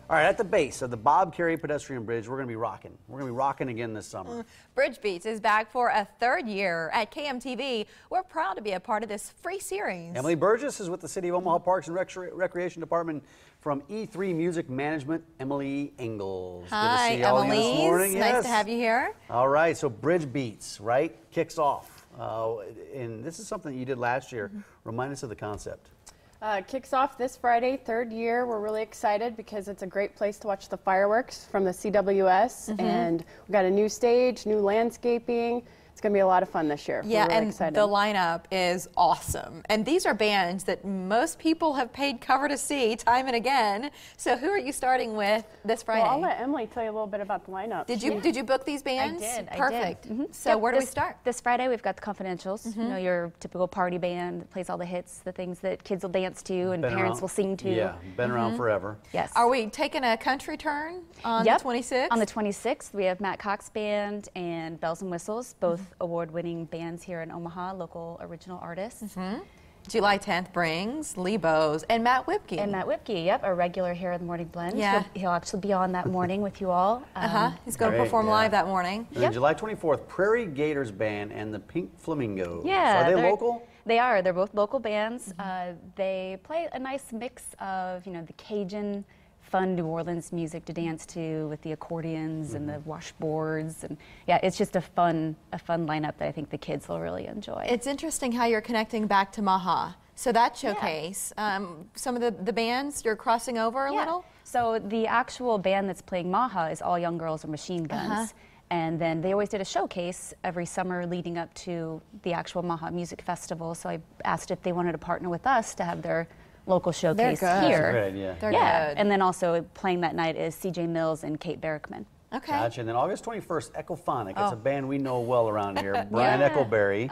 All right, at the base of the Bob Carey Pedestrian Bridge, we're going to be rocking. We're going to be rocking again this summer. Bridge Beats is back for a third year at KMTV. We're proud to be a part of this free series. Emily Burgess is with the City of Omaha Parks and Recreation Department from E3 Music Management, Emily Engles. Hi, good to see y'all Emily. this morning. Nice Yes. to have you here. All right, so Bridge Beats, right, kicks off. And this is something that you did last year. Remind us of the concept. Kicks off this Friday, third year. We're really excited because it's a great place to watch the fireworks from the CWS. And we've got a new stage, new landscaping. It's going to be a lot of fun this year. Yeah, We're really and excited. the lineup is awesome. And these are bands that most people have paid cover to see time and again. So who are you starting with this Friday? Well, I'll let Emily tell you a little bit about the lineup. Did you book these bands? I did. Perfect. I did. So where do we start? This Friday we've got the Confidentials. You know, your typical party band that plays all the hits, the things that kids will dance to and parents will sing to. Yeah, been around forever. Yes. Are we taking a country turn on the 26th? On the 26th, we have Matt Cox Band and Bells and Whistles, both award-winning bands here in Omaha, local original artists. July 10th brings Lee Bowes and Matt Whipke. And Matt Whipke, yep, a regular here at the Morning Blend. Yeah. He'll actually be on that morning with you all. He's going to Great, perform yeah. live that morning. And then July 24th, Prairie Gators Band and the Pink Flamingos. Yeah. Are they they're- local? They are. They're both local bands. They play a nice mix of, you know, the Cajun, fun New Orleans music to dance to with the accordions and the washboards, and yeah, it's just a fun lineup that I think the kids will really enjoy. It's interesting how you're connecting back to Maha. So that showcase, some of the bands, you're crossing over a little? So the actual band that's playing Maha is All Young Girls and Machine Guns. And then they always did a showcase every summer leading up to the actual Maha Music Festival. So I asked if they wanted to partner with us to have their local showcase They're good. here. That's a great idea. They're good. And then also playing that night is CJ Mills and Kate Berrickman. Okay. Gotcha. And then August 21st, Echophonic. It's a band we know well around here. Brian Echoberry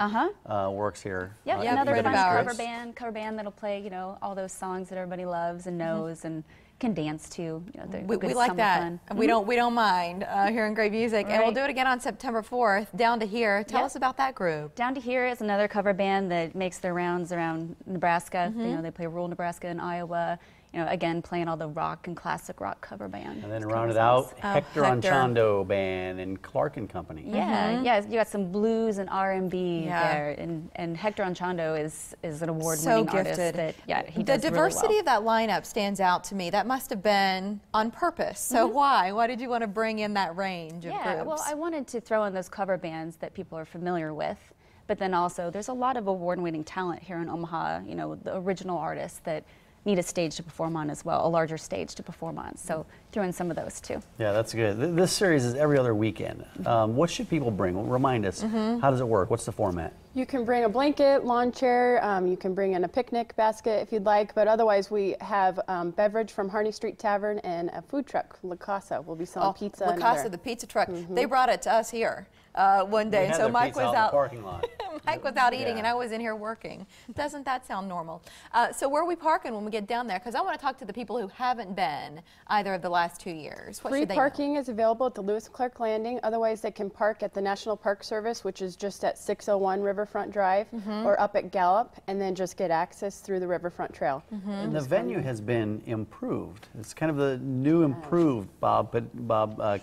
works here. Yep, Yeah, another friend fun of ours. cover band that'll play, you know, all those songs that everybody loves and knows and can dance to. You know, they're We good like summer that. fun. We don't mind hearing great music. And we'll Right. do it again on September 4th, Down to Here. Tell us about that group. Down to Here is another cover band that makes their rounds around Nebraska. You know, they play rural Nebraska and Iowa. You know, again, playing all the rock and classic rock cover bands. And then cover rounded songs. out Hector Hector. Anchondo Band and Clark and Company. Yeah, yeah, you got some blues and R&B Yeah. there, and Hector Anchondo is an award-winning So artist. gifted. That, yeah, he The does diversity really of that lineup stands out to me. That must have been on purpose. So why? Why did you want to bring in that range of Yeah, groups? well, I wanted to throw in those cover bands that people are familiar with, but then also there's a lot of award-winning talent here in Omaha, you know, the original artists that need a stage to perform on as well, a larger stage to perform on. So throw in some of those too. Yeah, that's good. This series is every other weekend. What should people bring? Remind us. How does it work? What's the format? You can bring a blanket, lawn chair, you can bring in a picnic basket if you'd like, but otherwise we have beverage from Harney Street Tavern and a food truck, La Casa. We'll be selling pizza. La and Casa, other- the pizza truck. They brought it to us here one day. We had So their Mike pizza was out in the out. parking lot. Mike was out eating, Yeah. and I was in here working. Doesn't that sound normal? So where are we parking when we get down there? Because I want to talk to the people who haven't been either of the last 2 years. What Free should they know? parking is available at the Lewis Clark Landing. Otherwise, they can park at the National Park Service, which is just at 601 Riverfront Drive, or up at Gallup, and then just get access through the Riverfront Trail. And the venue has been improved. It's kind of the new improved Bob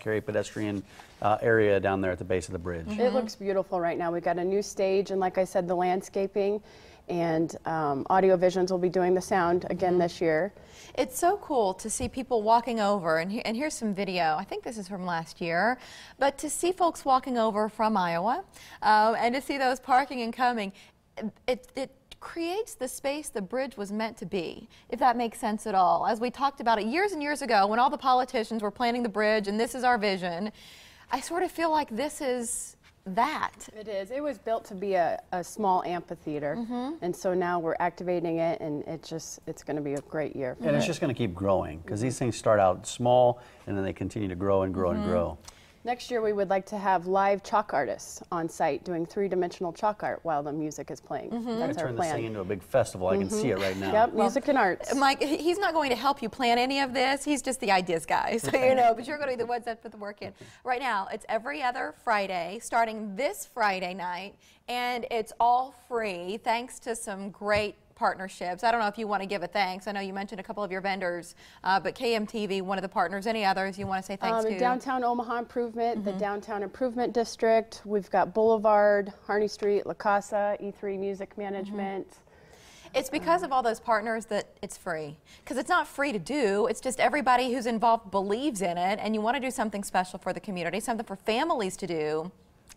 Carey pedestrian area down there at the base of the bridge. It looks beautiful right now. We've got a new stage, and like I said, the landscaping, and Audio Visions will be doing the sound again this year. It's so cool to see people walking over, and here's some video. I think this is from last year, but to see folks walking over from Iowa and to see those parking and coming, it creates the space the bridge was meant to be, if that makes sense at all. As we talked about it years and years ago when all the politicians were planning the bridge and this is our vision, I sort of feel like this is that. It is. It was built to be a small amphitheater, and so now we're activating it, and it's going to be a great year. And it's just going to keep growing because these things start out small and then they continue to grow and grow and grow. Next year, we would like to have live chalk artists on site doing three-dimensional chalk art while the music is playing. That's our Turn this thing plan. into a big festival. I can see it right now. Yep, music and arts. Mike, he's not going to help you plan any of this. He's just the ideas guy, so you know, but you're going to be the ones that put the work in. Right now, it's every other Friday, starting this Friday night, and it's all free thanks to some great partnerships. I don't know if you want to give a thanks. I know you mentioned a couple of your vendors, but KMTV, one of the partners. Any others you want to say thanks to? Downtown Omaha Improvement, the Downtown Improvement District. We've got Boulevard, Harney Street, La Casa, E3 Music Management. It's because of all those partners that it's free. Because it's not free to do, it's just everybody who's involved believes in it, and you want to do something special for the community, something for families to do,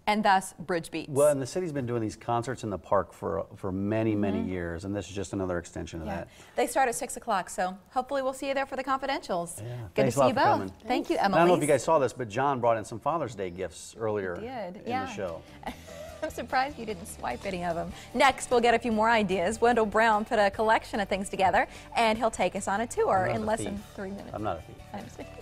and thus Bridge Beats. Well, and the city's been doing these concerts in the park for many, many years, and this is just another extension of that. They start at 6 o'clock, so hopefully we'll see you there for the confidentials. Yeah. Good Thanks to see you a lot for both. coming. Thank you, I Emily. don't know if you guys saw this, but John brought in some Father's Day gifts earlier in Yeah. the show. I'm surprised you didn't swipe any of them. Next, we'll get a few more ideas. Wendell Brown put a collection of things together, and he'll take us on a tour in less than 3 minutes. I'm not a thief. I'm just kidding.